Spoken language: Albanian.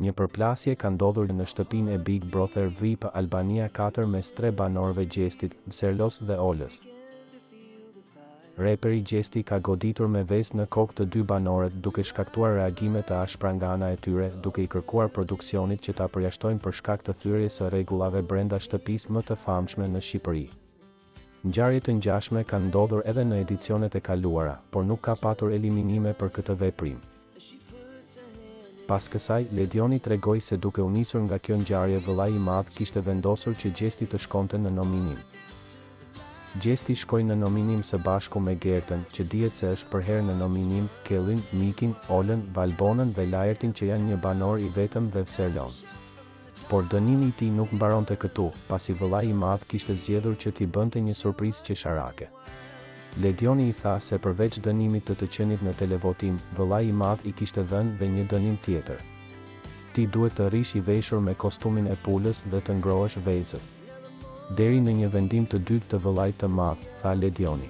Një përplasje ka ndodhur në shtëpinë e Big Brother VIP Albania 4 mes 3 banorëve Gjestit, Serlos dhe Olës. Reperi Gjesti ka goditur me vesë në kokë të 2 banorët duke shkaktuar reagime të ashpra nga ana e tyre, duke i kërkuar produksionit që ta përjashtojnë për shkak të thyrjes së rregullave brenda shtëpisë më të famshme në Shqipëri. Ngjarje të ngjashme kanë ndodhur edhe në edicionet e kaluara, por nuk ka patur eliminime për këtë veprim. Pas kësaj, Ledioni tregoi se duke u nisur nga kjo ngjarje vëllai i madh kishte vendosur që Gjesti të shkonte në nominim. Gjesti shkoi në nominim së bashku me Gertën, që dihet se është për herë në nominim, Kellin, Mikin, Olën, Valbonën dhe Laertin që janë një banor i vetëm dhe Serlon. Por dënimi i tij nuk mbaronte këtu, pasi vëllai i madh kishte zgjedhur që t'i bënte një surprizë qesharake. Ledioni i tha se përveç dënimit të qenit në televotim, vëllai i madh i kishte dhënë dhe një dënim tjetër. Ti duhet të rish i veshur me kostumin e pulës dhe të ngrohesh vezët. Deri në një vendim të dytë të vëllait të madh, tha Ledioni.